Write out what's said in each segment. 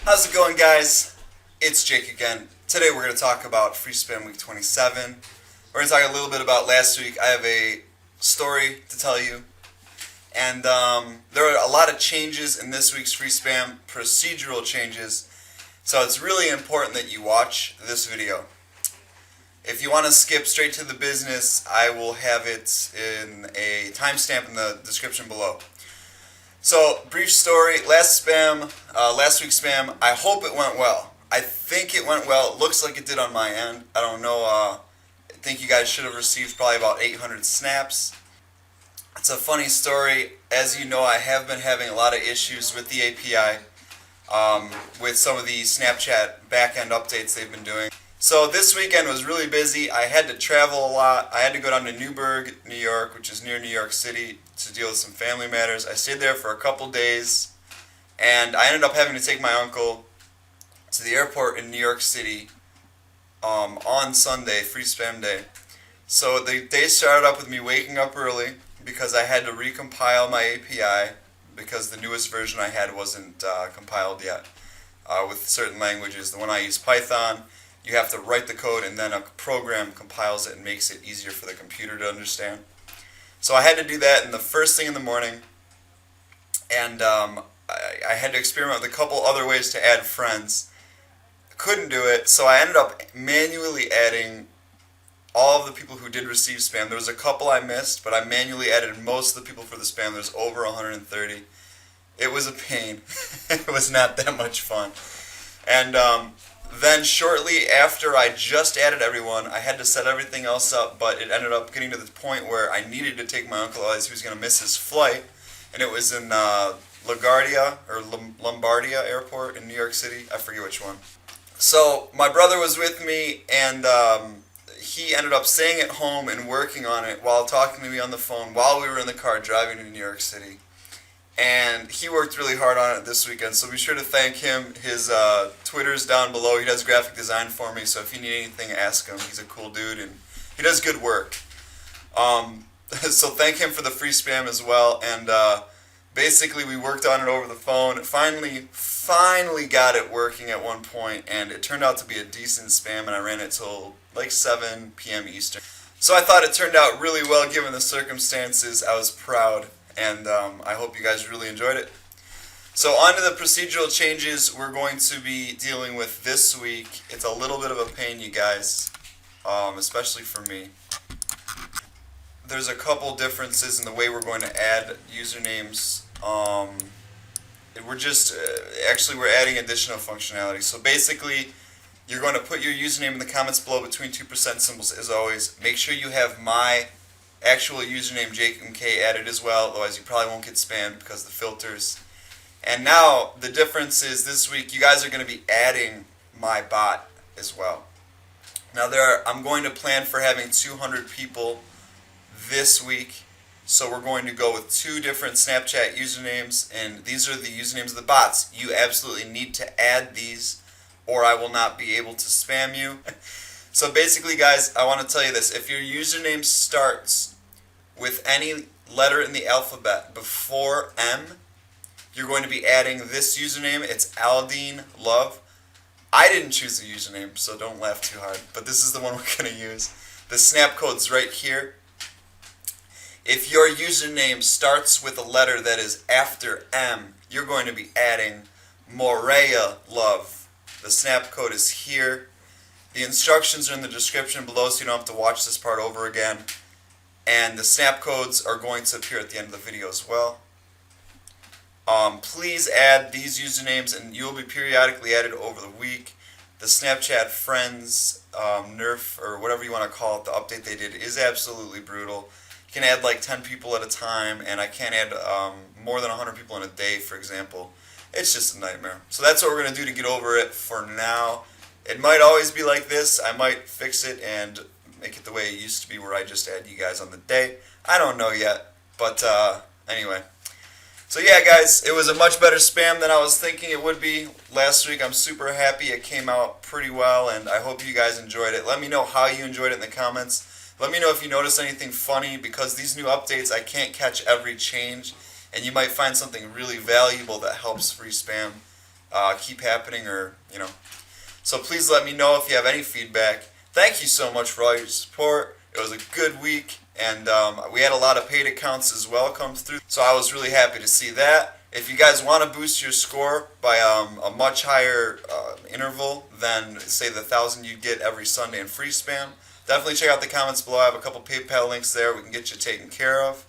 How's it going, guys? It's Jake again. Today we're going to talk about Free Spam Week 27. We're going to talk a little bit about last week. I have a story to tell you. And there are a lot of changes in this week's Free Spam, procedural changes. So it's really important that you watch this video. If you want to skip straight to the business, I will have it in a timestamp in the description below. So, brief story, last week's spam, I hope it went well. I think it went well. It looks like it did on my end. I don't know, I think you guys should have received probably about 800 snaps. It's a funny story. As you know, I have been having a lot of issues with the API, with some of the Snapchat back-end updates they've been doing. So this weekend was really busy. I had to travel a lot. I had to go down to Newburgh, New York, which is near New York City, to deal with some family matters. I stayed there for a couple days, and I ended up having to take my uncle to the airport in New York City on Sunday, Free Spam Day. So the day started up with me waking up early because I had to recompile my API because the newest version I had wasn't compiled yet with certain languages. The one I use, Python. You have to write the code and then a program compiles it and makes it easier for the computer to understand. So I had to do that in the first thing in the morning, and I had to experiment with a couple other ways to add friends. Couldn't do it, so I ended up manually adding all of the people who did receive spam. There was a couple I missed, but I manually added most of the people for the spam. There's over 130. It was a pain. It was not that much fun. And then shortly after I just added everyone, I had to set everything else up, but it ended up getting to the point where I needed to take my uncle as he was going to miss his flight, and it was in Lombardia Airport in New York City. I forget which one. So my brother was with me, and he ended up staying at home and working on it while talking to me on the phone while we were in the car driving to New York City. And he worked really hard on it this weekend, so be sure to thank him. His Twitter's down below. He does graphic design for me, so if you need anything, ask him. He's a cool dude, and he does good work. So thank him for the free spam as well, and basically we worked on it over the phone. Finally got it working at one point, and it turned out to be a decent spam, and I ran it till like 7 p.m. Eastern. So I thought it turned out really well given the circumstances. I was proud. And I hope you guys really enjoyed it. So on to the procedural changes we're going to be dealing with this week. It's a little bit of a pain, you guys, especially for me. There's a couple differences in the way we're going to add usernames. We're adding additional functionality. So basically, you're going to put your username in the comments below between 2% symbols as always. Make sure you have my actual username Nizlmmk added as well, otherwise you probably won't get spammed because of the filters. And now the difference is this week you guys are going to be adding my bot as well. Now I'm going to plan for having 200 people this week, so we're going to go with 2 different Snapchat usernames, and these are the usernames of the bots. You absolutely need to add these or I will not be able to spam you. So basically, guys, I want to tell you this. If your username starts with any letter in the alphabet before M, you're going to be adding this username. It's Aldine Love. I didn't choose the username, so don't laugh too hard. But this is the one we're going to use. The snap code's right here. If your username starts with a letter that is after M, you're going to be adding Morea Love. The snap code is here. The instructions are in the description below, so you don't have to watch this part over again. And the snap codes are going to appear at the end of the video as well. Please add these usernames, and you'll be periodically added over the week. The Snapchat Friends nerf, or whatever you want to call it, the update they did is absolutely brutal. You can add like 10 people at a time, and I can't add more than 100 people in a day, for example. It's just a nightmare. So that's what we're going to do to get over it for now. It might always be like this. I might fix it and make it the way it used to be where I just add you guys on the day. I don't know yet, but anyway. So yeah, guys, it was a much better spam than I was thinking it would be last week. I'm super happy it came out pretty well, and I hope you guys enjoyed it. Let me know how you enjoyed it in the comments. Let me know if you noticed anything funny, because these new updates, I can't catch every change, and you might find something really valuable that helps free spam. keep happening, or So please let me know if you have any feedback. Thank you so much for all your support. It was a good week, and we had a lot of paid accounts as well come through, so I was really happy to see that. If you guys want to boost your score by a much higher interval than, say, the 1,000 you'd get every Sunday in free spam, definitely check out the comments below. I have a couple PayPal links there. We can get you taken care of.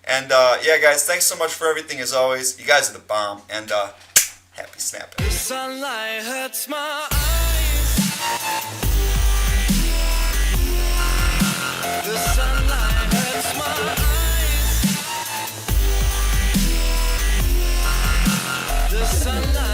And yeah, guys, thanks so much for everything as always. You guys are the bomb, and happy snapping. The sunlight hurts my eyes. The sunlight hurts my eyes. The sunlight